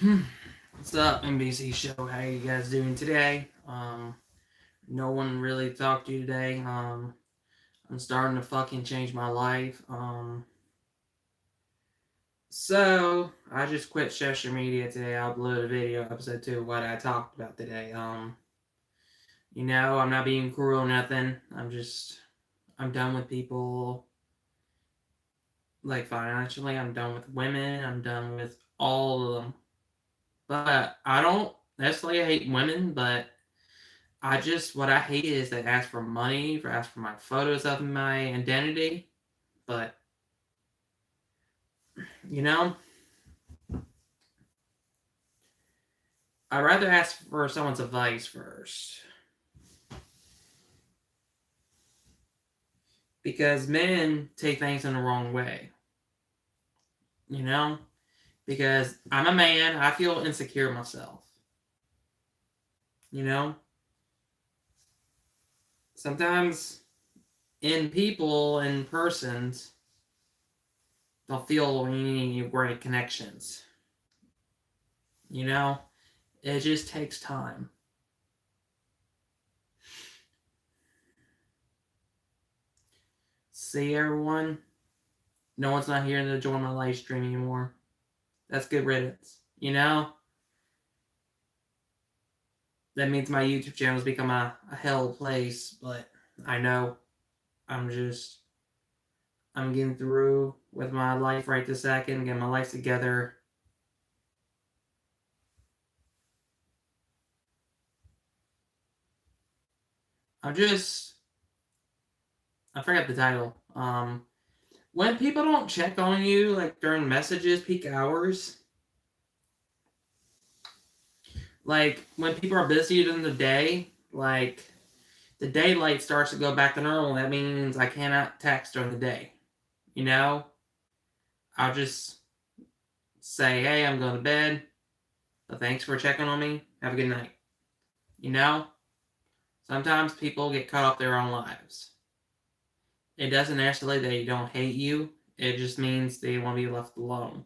What's up, NBC show? How you guys doing today? No one really talked to you today. I'm starting to fucking change my life. So I just quit social media today. I uploaded a video, episode 2 of what I talked about today. I'm not being cruel or nothing. I'm done with people. Like financially, I'm done with women. I'm done with all of them. But I don't necessarily hate women, but what I hate is they ask for money, ask for my photos of my identity. But, you know, I'd rather ask for someone's advice first. Because men take things in the wrong way. You know? Because I'm a man, I feel insecure myself. You know? Sometimes in people, in persons, they'll feel any great connections. You know? It just takes time. See everyone? No one's not here to join my live stream anymore. That's good riddance. You know? That means my YouTube channel's become a hell place, but I know I'm just I'm getting through with my life right this second, getting my life together. I'm just I forgot the title. When people don't check on you like during messages, peak hours, like when people are busy during the day, like the daylight starts to go back to normal. That means I cannot text during the day. You know, I'll just say, hey, I'm going to bed. But thanks for checking on me. Have a good night. You know, sometimes people get caught up their own lives. It doesn't necessarily they don't hate you. It just means they want to be left alone,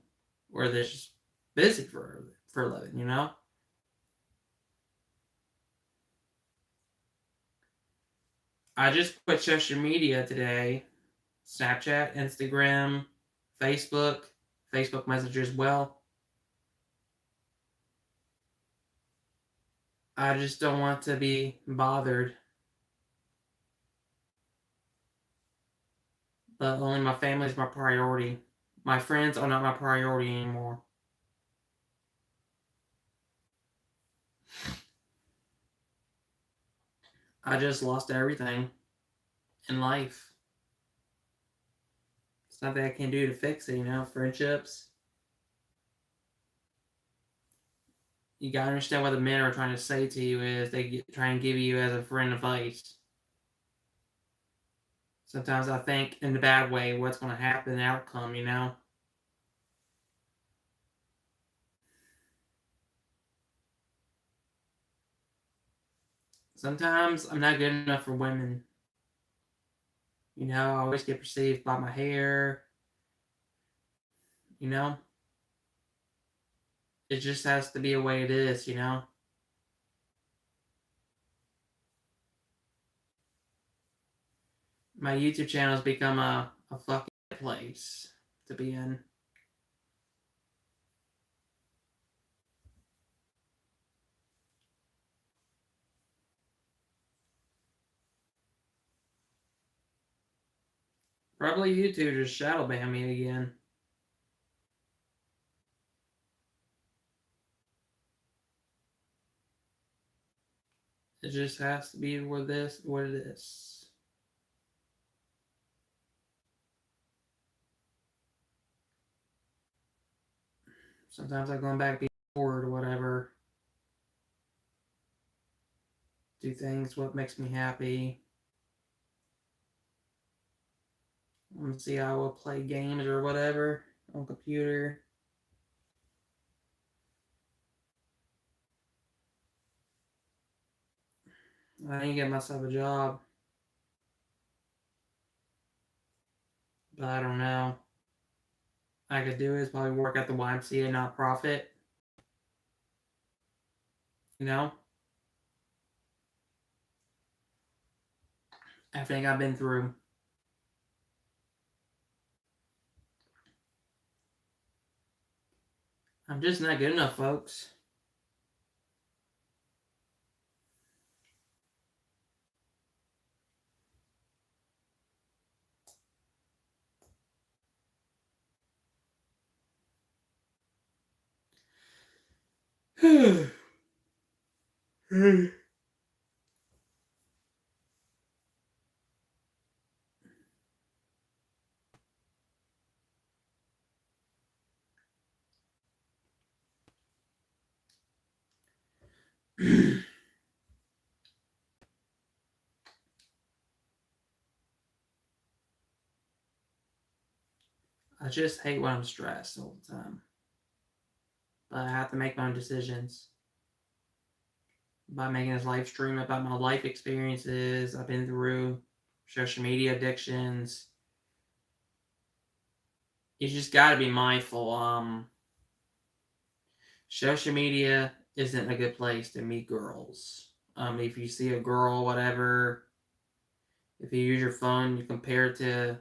or they're just busy for a living. You know. I just quit social media today. Snapchat, Instagram, Facebook, Facebook Messenger as well. I just don't want to be bothered. But only my family is my priority. My friends are not my priority anymore. I just lost everything in life. It's nothing I can do to fix it, you know. Friendships. You gotta understand what the men are trying to say to you is try and give you as a friend advice. Sometimes I think in the bad way what's going to happen, the outcome, you know. Sometimes I'm not good enough for women. You know, I always get perceived by my hair. You know, it just has to be a way it is. You know, my YouTube channel has become a fucking place to be in. Probably YouTube just shadow ban me again. It just has to be what it is. Sometimes I go back to be bored or whatever. Do things what makes me happy. Let's see, I will play games or whatever on computer. I need to get myself a job, but I don't know. I could do is probably work at the YMCA nonprofit. You know? Everything I've been through. I'm just not good enough, folks. I just hate when I'm stressed all the time. But I have to make my own decisions. By making this live stream about my life experiences I've been through, social media addictions. You just gotta be mindful. Social media isn't a good place to meet girls. If you see a girl, whatever, if you use your phone, you compare it to,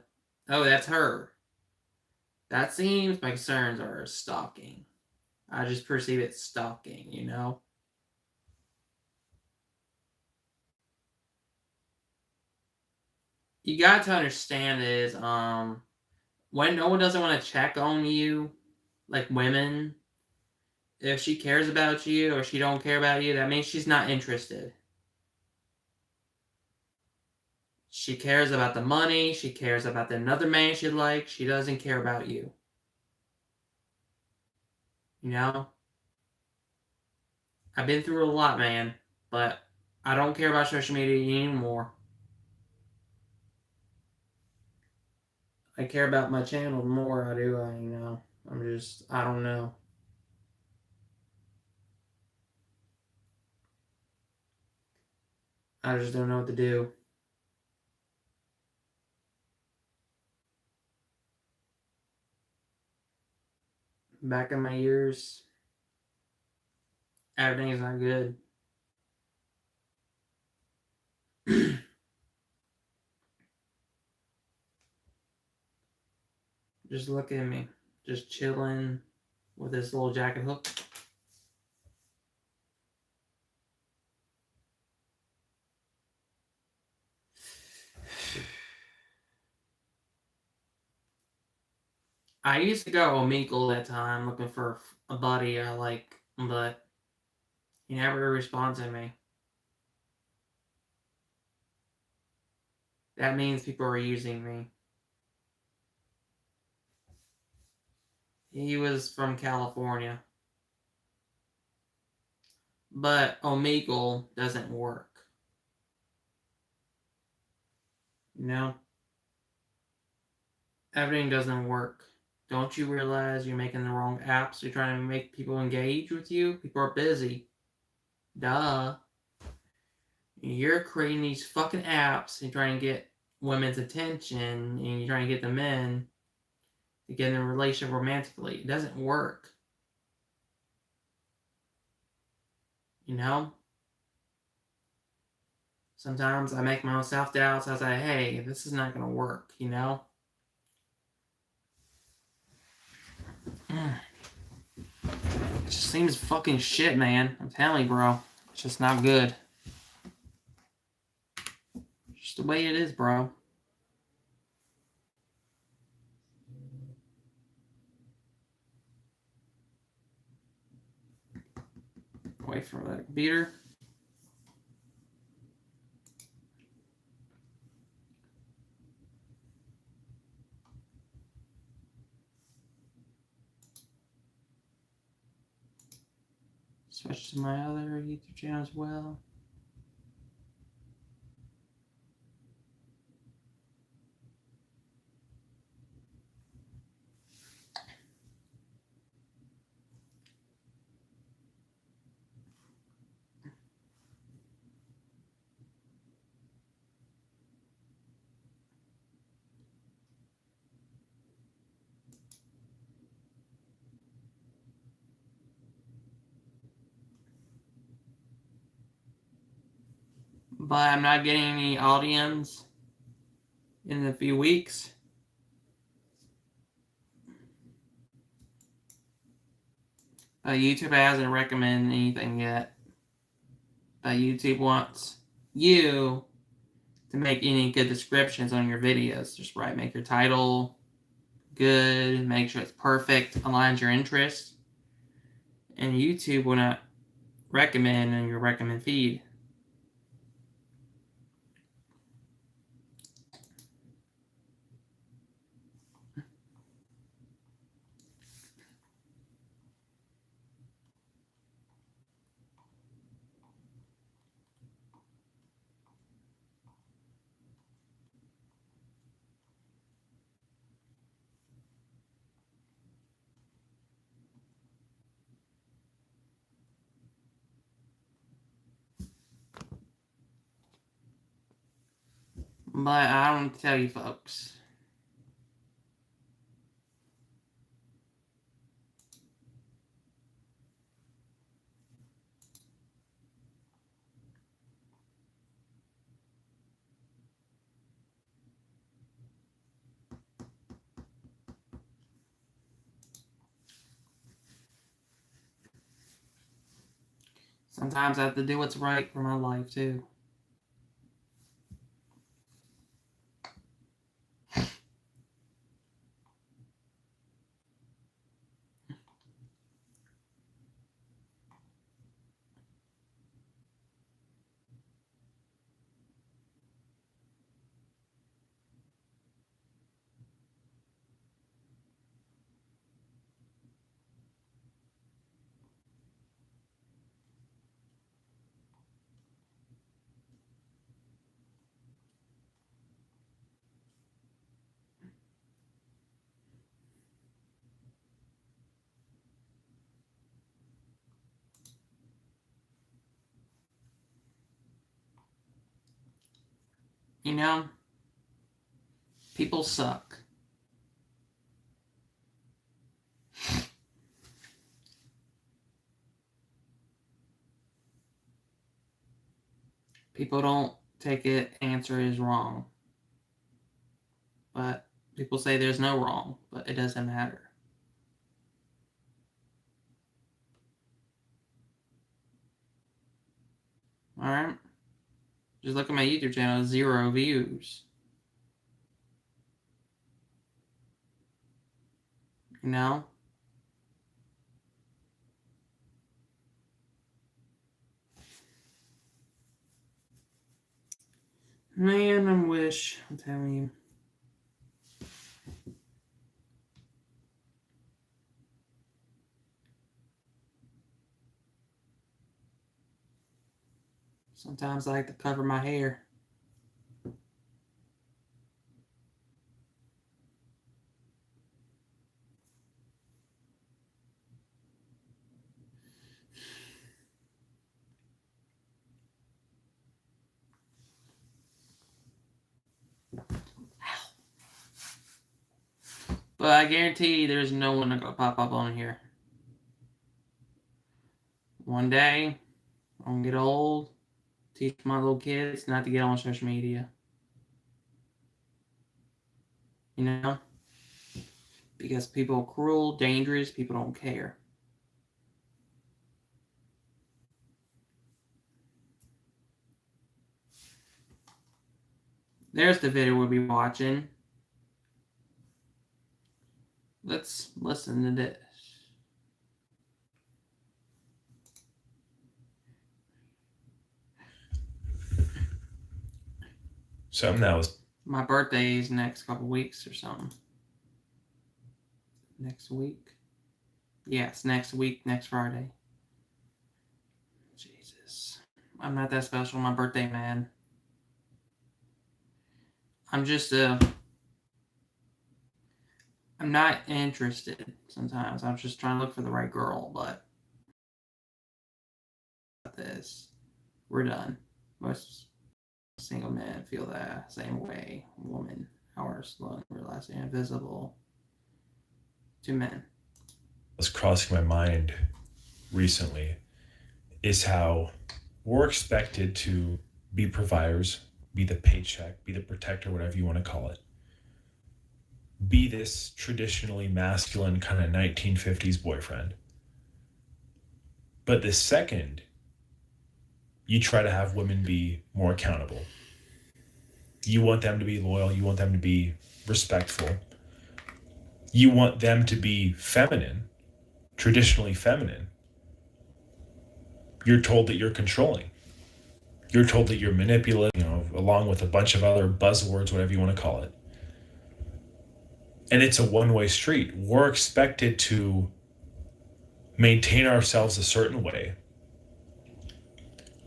oh, that's her. That seems my concerns are stalking. I just perceive it stalking, you know? You got to understand is when no one doesn't want to check on you, like women, if she cares about you or she don't care about you, that means she's not interested. She cares about the money, she cares about the another man she likes, she doesn't care about you. You know? I've been through a lot, man, but I don't care about social media anymore. I care about my channel more I do, I don't know. I just don't know what to do. Back in my years, everything is not good. Just look at me. Just chilling with this little jacket hook. I used to go to Omegle that time looking for a buddy I like, but he never responds to me. That means people are using me. He was from California. But Omegle doesn't work. You know? Everything doesn't work. Don't you realize you're making the wrong apps? You're trying to make people engage with you? People are busy. Duh. You're creating these fucking apps and trying to get women's attention and you're trying to get the men to get in a relationship romantically. It doesn't work. You know? Sometimes I make my own self-doubts. I say, hey, this is not going to work, you know? It just seems fucking shit, man. I'm telling you, bro. It's just not good. Just the way it is, bro. Wait for that computer. Switch to my other YouTube channel as well. but I'm not getting any audience in a few weeks. YouTube hasn't recommended anything yet. YouTube wants you to make any good descriptions on your videos. Just make your title good, make sure it's perfect, aligns your interests. And YouTube will not recommend in your recommend feed. But I want to tell you folks, sometimes I have to do what's right for my life too. You know, people suck. People don't take it, answer is wrong. But people say there's no wrong, but it doesn't matter. Alright? Just look at my YouTube channel, 0 views. You know? Man, I wish, I'm telling you. Sometimes I like to cover my hair. But I guarantee there's no one gonna pop up on here. One day, I'm gonna get old, teach my little kids not to get on social media. You know? Because people are cruel, dangerous, people don't care. There's the video we'll be watching. Let's listen to this. Something that was... My birthday is next couple weeks or something. Next week? Yes, next week, next Friday. Jesus. I'm not that special. My birthday, man. I'm just I'm not interested sometimes. I'm just trying to look for the right girl, but this, we're done. Most single men feel that same way. Woman, hours long, realizing invisible to men. Was crossing my mind recently is how we're expected to be providers, be the paycheck, be the protector, whatever you want to call it. Be this traditionally masculine kind of 1950s boyfriend. But the second you try to have women be more accountable, you want them to be loyal, you want them to be respectful, you want them to be feminine, traditionally feminine, you're told that you're controlling. You're told that you're manipulating, along with a bunch of other buzzwords, whatever you want to call it. And it's a one-way street. We're expected to maintain ourselves a certain way,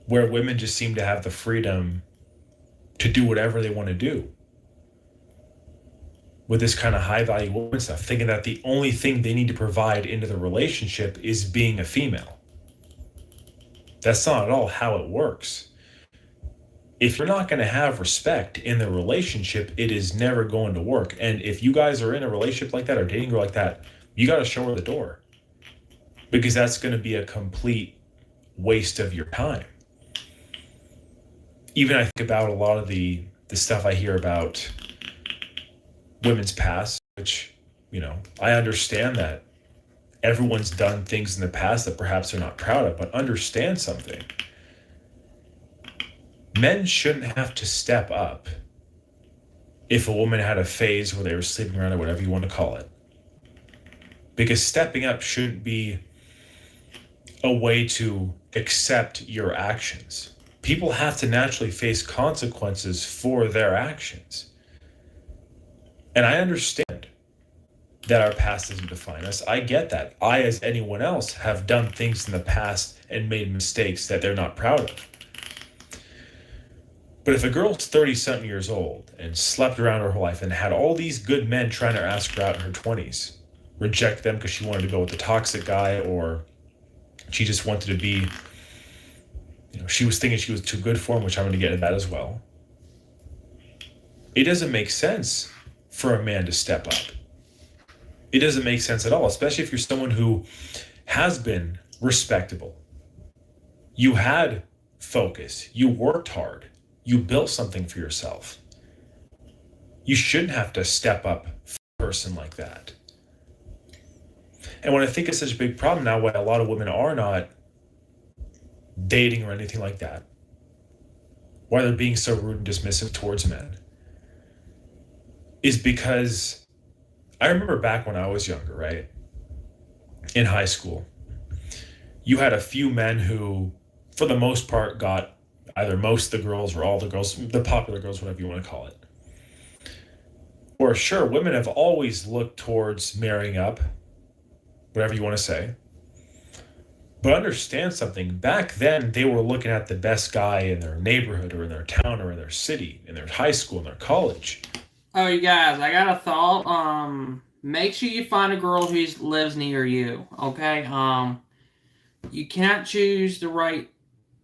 where women just seem to have the freedom to do whatever they want to do with this kind of high-value woman stuff, thinking that the only thing they need to provide into the relationship is being a female. That's not at all how it works. If you're not going to have respect in the relationship, it is never going to work. And if you guys are in a relationship like that or dating a girl like that, you got to show her the door, because that's going to be a complete waste of your time. Even I think about a lot of the stuff I hear about women's past, which, I understand that everyone's done things in the past that perhaps they're not proud of, but understand something. Men shouldn't have to step up if a woman had a phase where they were sleeping around or whatever you want to call it. Because stepping up shouldn't be a way to accept your actions. People have to naturally face consequences for their actions. And I understand that our past doesn't define us. I get that. I, as anyone else, have done things in the past and made mistakes that they're not proud of. But if a girl's 30-something years old and slept around her whole life and had all these good men trying to ask her out in her 20s, reject them because she wanted to go with the toxic guy, or she just wanted to be, she was thinking she was too good for him, which I'm going to get into that as well. It doesn't make sense for a man to step up. It doesn't make sense at all, especially if you're someone who has been respectable. You had focus. You worked hard. You built something for yourself. You shouldn't have to step up for a person like that. And what I think is such a big problem now, why a lot of women are not dating or anything like that, why they're being so rude and dismissive towards men, is because I remember back when I was younger, right? In high school, you had a few men who, for the most part, got either most of the girls or all the girls, the popular girls, whatever you want to call it. Or sure, women have always looked towards marrying up, whatever you want to say. But understand something, back then they were looking at the best guy in their neighborhood or in their town or in their city, in their high school, in their college. Oh, you guys, I got a thought. Make sure you find a girl who lives near you, okay? You can't choose the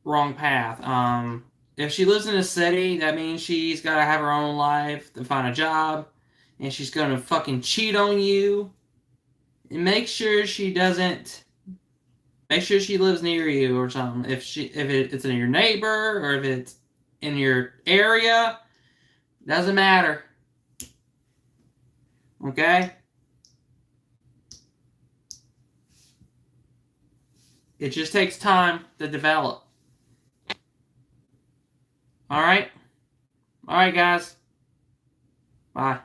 wrong path. If she lives in a city, that means she's got to have her own life to find a job, and she's going to fucking cheat on you. And make sure she doesn't. Make sure she lives near you or something. If it's in your neighbor or if it's in your area, doesn't matter. Okay? It just takes time to develop. All right? All right, guys. Bye.